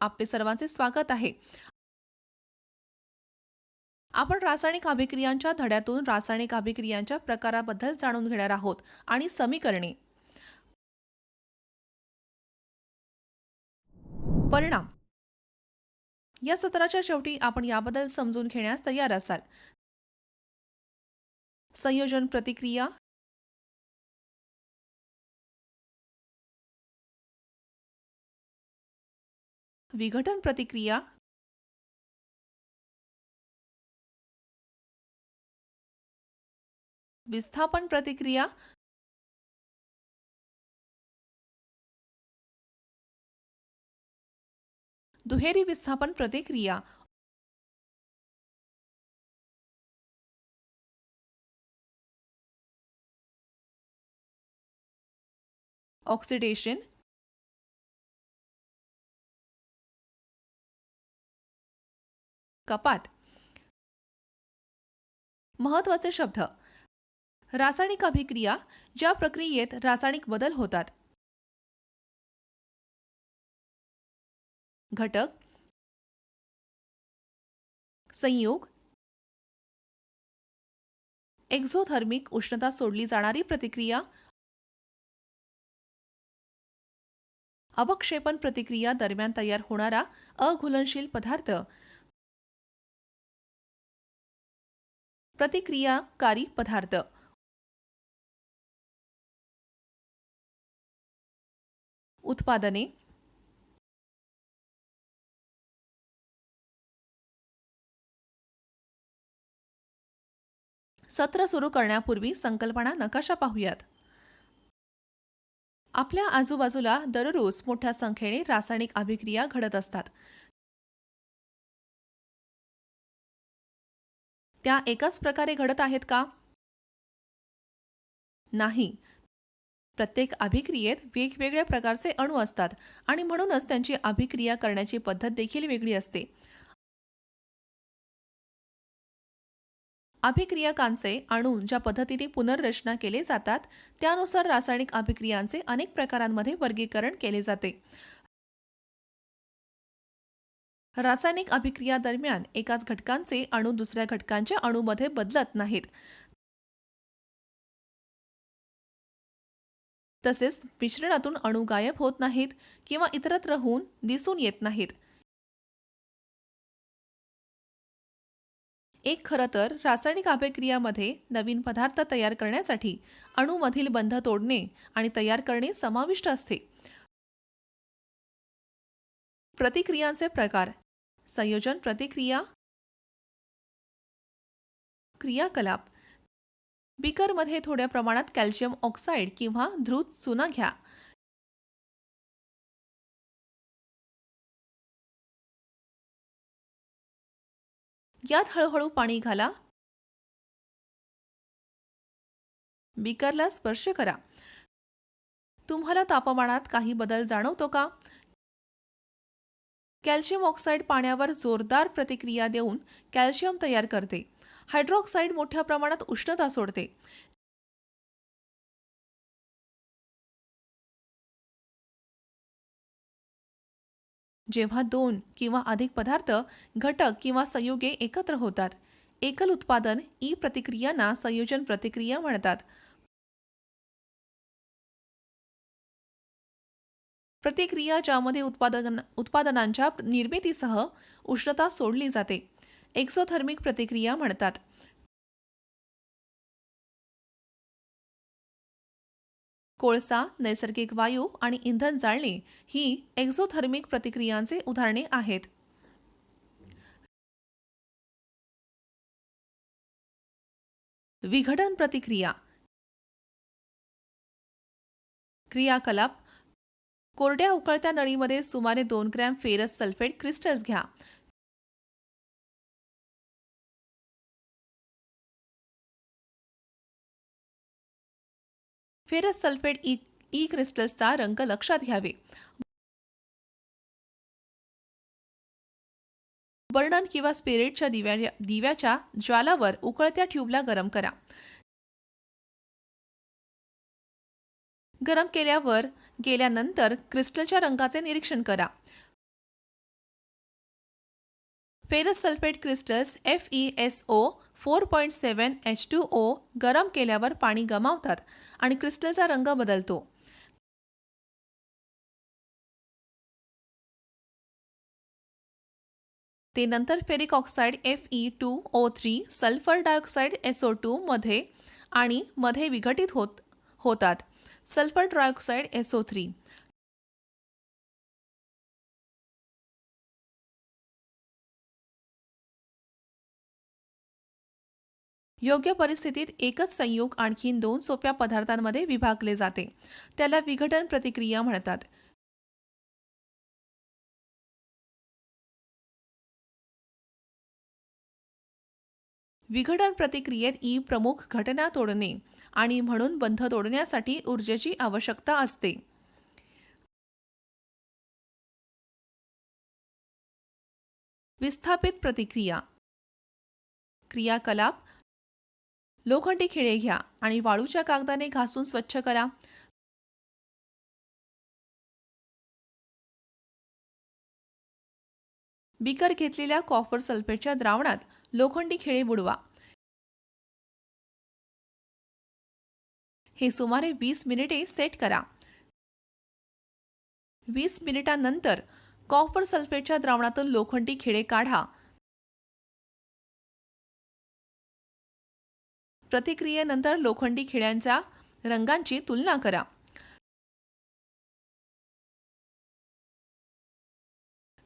आपले सर्वांचे स्वागत आहे. आपण रासायनिक अभिक्रियांच्या धड्यातून रासायनिक अभिक्रियांच्या प्रकाराबद्दल जाणून घेणार आहोत आणि समीकरणे, परिणाम. या सत्राच्या शेवटी आपण याबद्दल समजून घेण्यास तयार असाल. संयोजन प्रतिक्रिया, विघटन प्रतिक्रिया, विस्थापन प्रतिक्रिया, दुहेरी विस्थापन प्रतिक्रिया, ऑक्सिडेशन, कपात. महत्त्वाचे शब्द: रासायनिक अभिक्रिया, ज्या प्रक्रियेत रासायनिक बदल होतात. घटक, संयोग, एक्झोथर्मिक उष्णता सोडली जाणारी प्रतिक्रिया, अवक्षेपण प्रतिक्रिया दरम्यान तयार होणारा अघुलनशील पदार्थ, प्रतिक्रियाकारी पदार्थ. उत्पादने, सत्र सुरू करण्यापूर्वी संकल्पना नकाशा पाहूयात. आपल्या आजूबाजूला दररोज मोठ्या संख्येने रासायनिक अभिक्रिया घडत असतात. त्या एकाच प्रकारे घडत आहेत का? नाही. प्रत्येक अभिक्रियेत वेगवेगळ्या प्रकारचे अणू असतात आणि म्हणूनच त्यांची अभिक्रिया करण्याची पद्धत देखील वेगळी असते. अभिक्रियकांचे अणू ज्या पद्धतीने पुनर्रचना केले जातात त्यानुसार रासायनिक अभिक्रियांचे अनेक प्रकारांमध्ये वर्गीकरण केले जाते. रासायनिक अभिक्रिया दरम्यान एकाच घटकांचे अणू दुसऱ्या घटकांच्या अणूमध्ये बदलत नाहीत. तसेच मिश्रणातून अणू गायब होत नाहीत किंवा इतरत्र होऊन दिसून येत नाहीत. खरं तर रासायनिक अभिक्रियामध्ये नवीन पदार्थ तयार करण्यासाठी अणूमधील बंध तोडणे आणि तयार करणे समाविष्ट असते. प्रतिक्रियांचे प्रकार: संयोजन प्रतिक्रिया, क्रियाकलाप. बीकरमध्ये थोड्या प्रमाणात कॅल्शियम ऑक्साईड किंवा धृत चुना घ्या. यात हळूहळू पाणी घाला. बीकरला स्पर्श करा. तुम्हाला तापमानात काही बदल जाणवतो का? कॅल्शियम ऑक्साईड पाण्यावर जोरदार प्रतिक्रिया देऊन कॅल्शियम तयार करते. हायड्रॉक्साईड मोठ्या प्रमाणात उष्णता सोडते. जेव्हा दोन किंवा अधिक पदार्थ, घटक किंवा संयुगे एकत्र होतात, एकल उत्पादन ई प्रतिक्रियांना संयोजन प्रतिक्रिया म्हणतात. प्रतिक्रिया ज्यामध्ये उत्पादनांच्या निर्मितीसह उष्णता सोडली जाते, एक्सोथर्मिक प्रतिक्रिया म्हणतात. कोळसा, नैसर्गिक वायू आणि इंधन जाळणे ही एक्झोथर्मिक प्रतिक्रियांचे उदाहरणे आहेत. विघटन प्रतिक्रिया. क्रियाकलाप: कोरड्या उकळत्या नळीमध्ये सुमारे 2 ग्रॅम फेरस सल्फेट क्रिस्टल्स घ्या. फेरस सल्फेट ई क्रिस्टल्सचा रंग लक्षात घ्यावे. बर्नर किंवा स्पिरिटच्या दिव्याच्या ज्वालावर उकळत्या ट्यूबला गरम करा. गरम केल्यानंतर क्रिस्टलच्या रंगाचे निरीक्षण करा. Ferrous sulphate crystals FeSO 4.7 H2O गरम केल्यावर पाणी गमावतात आणि क्रिस्टलचा रंग बदलतो. ते नंतर ferric oxide Fe2O3 sulphur dioxide SO2 मध्ये विघटित होतात. Sulphur dioxide SO3. योग्य परिस्थितीत एकच संयुग आणखीन 2 सोप्या पदार्थांमध्ये विभागले जाते. त्याला विघटन प्रतिक्रिया म्हणतात. विघटन प्रतिक्रियेत प्रमुख घटना तोडणे आणि म्हणून बंध तोडण्यासाठी ऊर्जेची आवश्यकता असते. विस्थापित प्रतिक्रिया. क्रियाकलाप. लोखंडी खिळे घ्या आणि वाळूच्या कागदाने घासून स्वच्छ करा. बीकर घेतलेल्या कॉपर सल्फेटच्या द्रावणात लोखंडी खिळे बुडवा. हे सुमारे 20 मिनिटे सेट करा. 20 मिनिटांनंतर कॉपर सल्फेटच्या द्रावणातून लोखंडी खिळे काढा. प्रतिक्रियेनंतर लोखंडी खिळ्यांच्या रंगांची तुलना करा.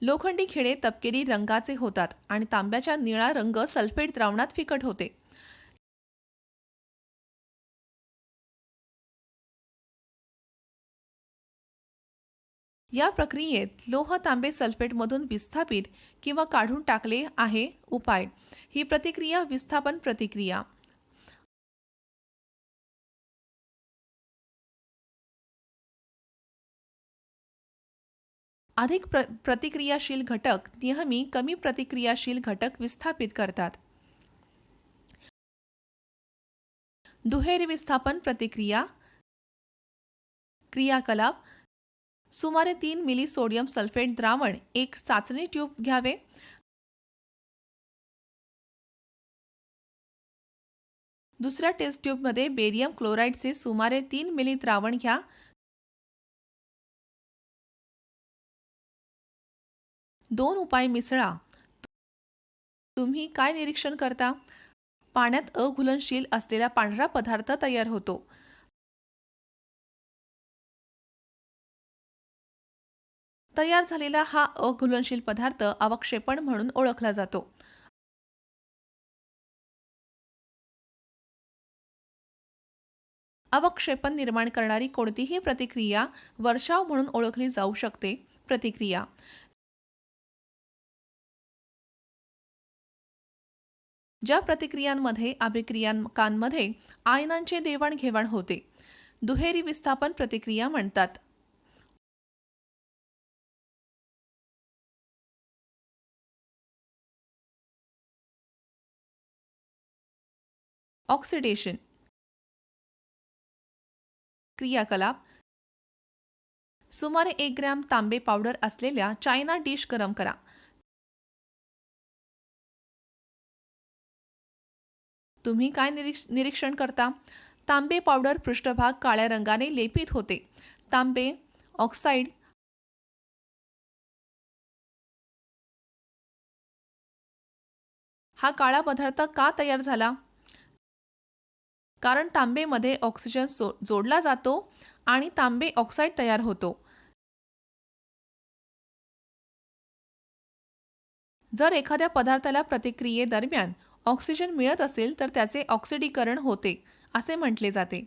लोखंडी खिळे तपकिरी रंगाचे होतात आणि तांब्याचा निळा रंग सल्फेट द्रावणात फिकट होते. या प्रक्रियेत लोह तांबे सल्फेटमधून विस्थापित किंवा काढून टाकले आहे. उपाय. ही प्रतिक्रिया विस्थापन प्रतिक्रिया. अधिक प्रतिक्रियाशील घटक नेहमी कमी प्रतिक्रियाशील घटक विस्थापित करतात. दुहेरी विस्थापन प्रतिक्रिया. क्रियाकलाप. सुमारे 3 मिली सोडियम सल्फेट द्रावण एक चाचणी ट्यूब घ्यावे. दुसऱ्या टेस्ट ट्यूबमध्ये बेरियम क्लोराईडचे सुमारे 3 मिली द्रावण घ्या. दोन उपाय मिसळा. तुम्ही काय निरीक्षण करता? पाण्यात अघुलनशील असलेला पांढरा पदार्थ तयार होतो. तयार झालेला हा अघुलनशील पदार्थ अवक्षेपण म्हणून ओळखला जातो. अवक्षेपण निर्माण करणारी कोणतीही प्रतिक्रिया वर्षाव म्हणून ओळखली जाऊ शकते. प्रतिक्रिया. ज्या प्रतिक्रियांमध्ये अभिक्रियकांमध्ये आयनांचे देवाणघेवाण होते दुहेरी विस्थापन प्रतिक्रिया म्हणतात. ऑक्सिडेशन. क्रियाकलाप. सुमारे 1 ग्रॅम तांबे पावडर असलेल्या चायना डिश गरम करा. तुम्ही काय निरीक्षण करता? तांबे पावडर पृष्ठभाग काळ्या रंगाने लेपित होते. तांबे ऑक्साईड. हा काळा पदार्थ का तयार झाला? कारण तांबेमध्ये ऑक्सिजन जोडला जातो आणि तांबे ऑक्साईड तयार होतो. जर एखाद्या पदार्थाला प्रतिक्रियेदरम्यान ऑक्सिजन मिळत असेल तर त्याचे ऑक्सिडीकरण होते असे म्हटले जाते.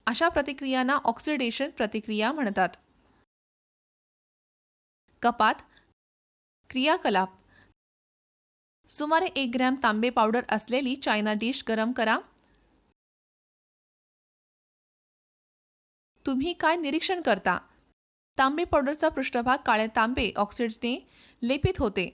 अशा प्रतिक्रियांना ऑक्सिडेशन प्रतिक्रिया म्हणतात. कपात. क्रियाकलाप. सुमारे 1 ग्रॅम तांबे पावडर असलेली चायना डिश गरम करा. तुम्ही काय निरीक्षण करता? तांबे पावडरचा पृष्ठभाग काळ्या तांबे ऑक्साईडने लेपित होते.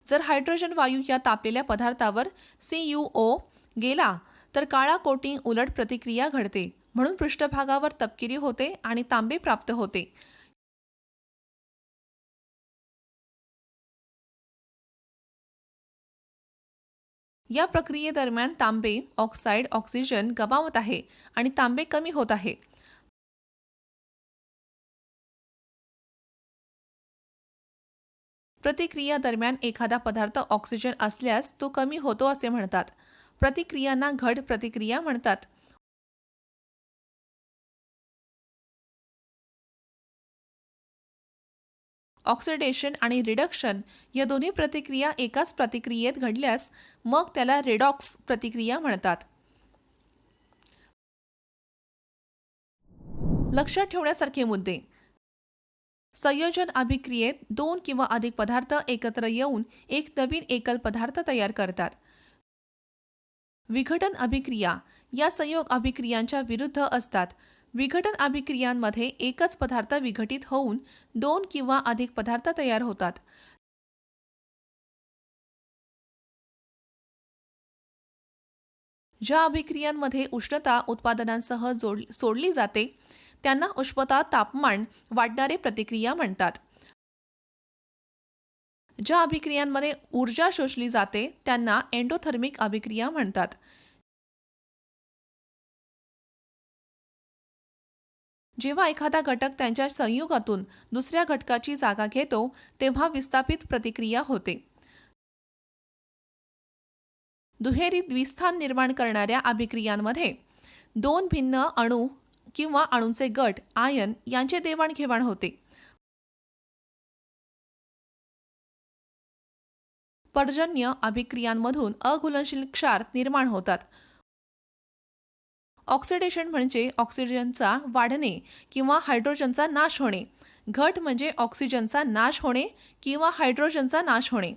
जर हायड्रोजन वायू या तापलेल्या पदार्थावर CuO गेला तर काळा कोटिंग उलट प्रतिक्रिया घडते. म्हणून पृष्ठभागावर तपकिरी होते आणि तांबे प्राप्त होते. या प्रक्रियेदरम्यान तांबे ऑक्साईड ऑक्सिजन गमावत आहे आणि तांबे कमी होत आहे. प्रतिक्रिया दरम्यान एखादा पदार्थ ऑक्सिजन असल्यास तो कमी होतो असे म्हणतात. प्रतिक्रियांना घट प्रतिक्रिया म्हणतात. ऑक्सिडेशन आणि रिडक्शन या दोन्ही प्रतिक्रिया एकाच प्रतिक्रियेत घडल्यास मग त्याला रेडॉक्स प्रतिक्रिया म्हणतात. लक्षात ठेवण्यासारखे मुद्दे: संयोजन अभिक्रियेत दोन किंवा अधिक पदार्थ एकत्र येऊन एक नवीन एकल पदार्थ तयार करतात. विघटन अभिक्रिया या संयोग अभिक्रियांच्या विरुद्ध असतात. विघटन अभिक्रियांमध्ये एकच पदार्थ विघटित होऊन दोन किंवा अधिक पदार्थ तयार होतात. ज्या अभिक्रियांमध्ये उष्णता उत्पादनांसह सोडली जाते त्यांना उष्णता तापमान वाढणारे प्रतिक्रिया म्हणतात. ज्या अभिक्रियांमध्ये ऊर्जा शोषली जाते त्यांना एंडोथर्मिक अभिक्रिया म्हणतात. जेव्हा एखादा घटक त्यांच्या संयुगातून दुसऱ्या घटकाची जागा घेतो तेव्हा विस्थापित प्रतिक्रिया होते. दुहेरी द्विस्थान निर्माण करणाऱ्या अभिक्रियांमध्ये दोन भिन्न अणू किंवा अणूंचे गट आयन यांचे देवाणघेवाण होते. पर्जन्य अभिक्रियांमधून अघुलनशील क्षार निर्माण होतात. ऑक्सिडेशन म्हणजे ऑक्सिजनचा वाढणे किंवा हायड्रोजनचा नाश होणे. घट म्हणजे ऑक्सिजनचा नाश होणे किंवा हायड्रोजनचा नाश होणे.